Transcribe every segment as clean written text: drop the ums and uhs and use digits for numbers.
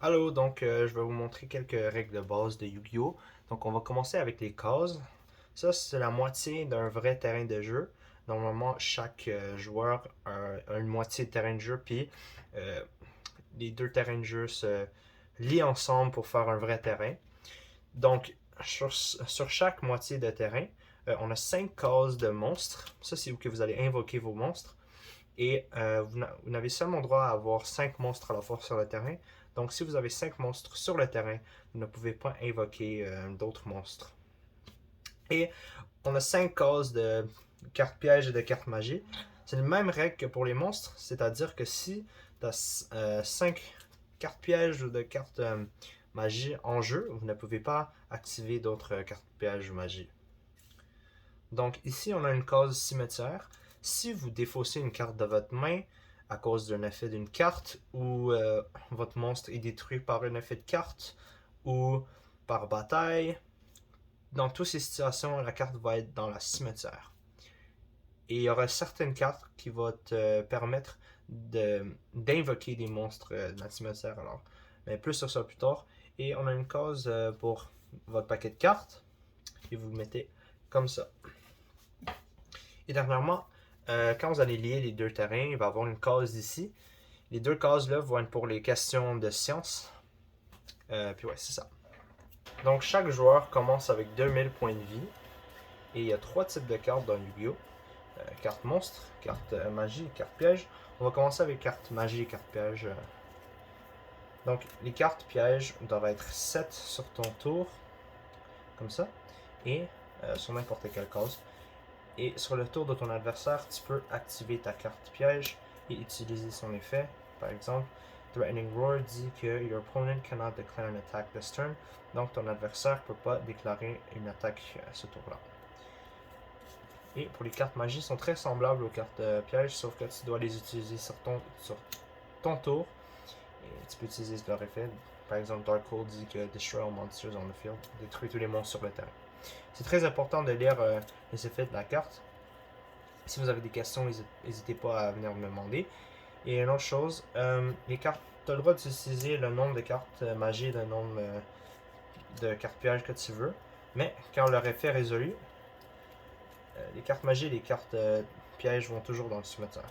Allô, donc je vais vous montrer quelques règles de base de Yu-Gi-Oh! Donc on va commencer avec les cases. Ça, c'est la moitié d'un vrai terrain de jeu. Normalement, chaque joueur a une moitié de terrain de jeu, puis euh, les deux terrains de jeu se lient ensemble pour faire un vrai terrain. Donc, sur chaque moitié de terrain, on a 5 cases de monstres. Ça, c'est où que vous allez invoquer vos monstres. Et vous n'avez seulement droit à avoir 5 monstres à la fois sur le terrain. Donc si vous avez 5 monstres sur le terrain, vous ne pouvez pas invoquer d'autres monstres. Et on a 5 cases de cartes pièges et de cartes magie. C'est la même règle que pour les monstres, c'est-à-dire que si tu as 5 cartes pièges ou de cartes magie en jeu, vous ne pouvez pas activer d'autres cartes pièges ou magie. Donc ici, on a une case cimetière. Si vous défaussez une carte de votre main à cause d'un effet d'une carte, ou votre monstre est détruit par un effet de carte, ou par bataille, dans toutes ces situations, la carte va être dans la cimetière. Et il y aura certaines cartes qui vont te permettre d'invoquer des monstres dans la cimetière. Alors, mais plus sur ça plus tard. Et on a une case pour votre paquet de cartes, et vous le mettez comme ça. Et dernièrement, quand vous allez lier les deux terrains, il va y avoir une case ici. Les deux cases-là vont être pour les questions de science. Puis ouais, c'est ça. Donc chaque joueur commence avec 2000 points de vie. Et il y a trois types de cartes dans Yu-Gi-Oh! Carte monstre, carte magie, carte piège. On va commencer avec carte magie et carte piège. Donc les cartes pièges doivent être 7 sur ton tour, comme ça. Et sur n'importe quelle case. Et sur le tour de ton adversaire, tu peux activer ta carte piège et utiliser son effet. Par exemple, Threatening Roar dit que your opponent cannot declare an attack this turn. Donc ton adversaire ne peut pas déclarer une attaque à ce tour-là. Et pour les cartes magie, sont très semblables aux cartes pièges, sauf que tu dois les utiliser sur ton tour. Et tu peux utiliser leur effet. Par exemple, Darkhold dit que Destroy all monsters on the field, détruit tous les monstres sur le terrain. C'est très important de lire les effets de la carte. Si vous avez des questions, n'hésitez pas à venir me demander. Et une autre chose, les cartes, tu as le droit d'utiliser le nombre de cartes magie et le nombre de cartes pièges que tu veux. Mais quand leur effet est résolu, les cartes magie et les cartes pièges vont toujours dans le cimetière.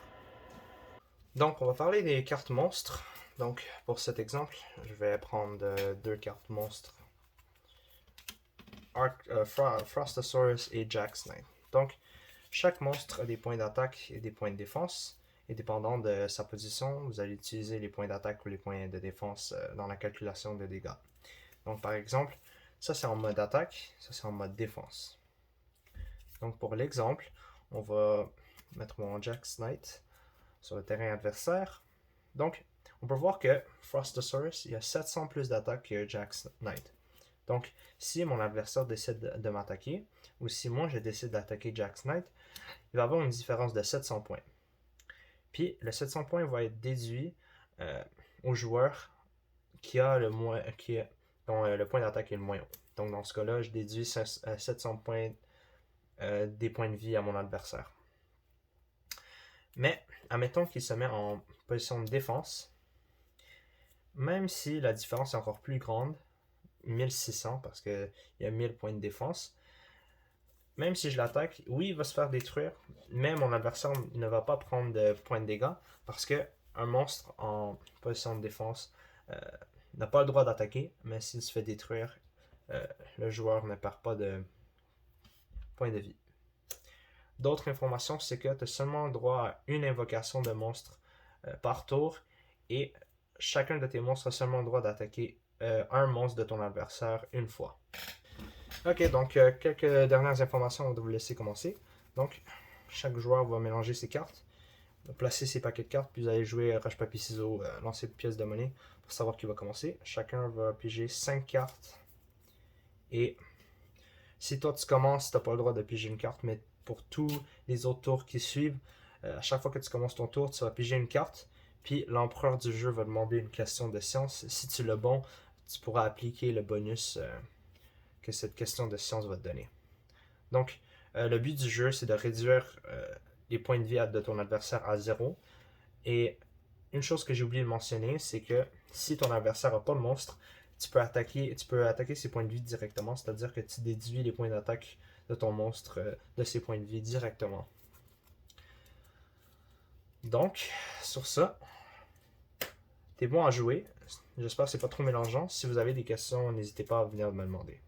Donc, on va parler des cartes monstres. Donc, pour cet exemple, je vais prendre deux cartes monstres. Frostosaurus et Jax Knight. Donc, chaque monstre a des points d'attaque et des points de défense. Et dépendant de sa position, vous allez utiliser les points d'attaque ou les points de défense dans la calculation des dégâts. Donc par exemple, ça c'est en mode attaque, ça c'est en mode défense. Donc pour l'exemple, on va mettre mon Jax Knight sur le terrain adversaire. Donc on peut voir que Frostosaurus, il a 700 plus d'attaque que Jax Knight. Donc, si mon adversaire décide de m'attaquer, ou si moi je décide d'attaquer Jax Knight, il va avoir une différence de 700 points. Puis, le 700 points va être déduit au joueur qui a le moins, dont le point d'attaque est le moins haut. Donc, dans ce cas-là, je déduis 700 points des points de vie à mon adversaire. Mais, admettons qu'il se met en position de défense, même si la différence est encore plus grande, 1600 parce qu'il y a 1000 points de défense. Même si je l'attaque, oui, il va se faire détruire, mais mon adversaire ne va pas prendre de points de dégâts parce que un monstre en position de défense n'a pas le droit d'attaquer, mais s'il se fait détruire, le joueur ne perd pas de points de vie. D'autres informations, c'est que tu as seulement droit à une invocation de monstre par tour et chacun de tes monstres a seulement le droit d'attaquer un monstre de ton adversaire une fois. Ok, donc quelques dernières informations avant de vous laisser commencer. Donc, chaque joueur va mélanger ses cartes, placer ses paquets de cartes, puis vous allez jouer roche, papier, ciseaux, lancer une pièce de monnaie pour savoir qui va commencer. Chacun va piger 5 cartes. Et si toi tu commences, tu n'as pas le droit de piger une carte, mais pour tous les autres tours qui suivent, à chaque fois que tu commences ton tour, tu vas piger une carte. Puis l'empereur du jeu va demander une question de science. Si tu l'as bon, tu pourras appliquer le bonus que cette question de science va te donner. Donc, le but du jeu, c'est de réduire les points de vie de ton adversaire à 0. Et une chose que j'ai oublié de mentionner, c'est que si ton adversaire n'a pas de monstre, tu peux attaquer ses points de vie directement, c'est-à-dire que tu déduis les points d'attaque de ton monstre de ses points de vie directement. Donc, sur ça, t'es bon à jouer. J'espère que c'est pas trop mélangeant. Si vous avez des questions, n'hésitez pas à venir me demander.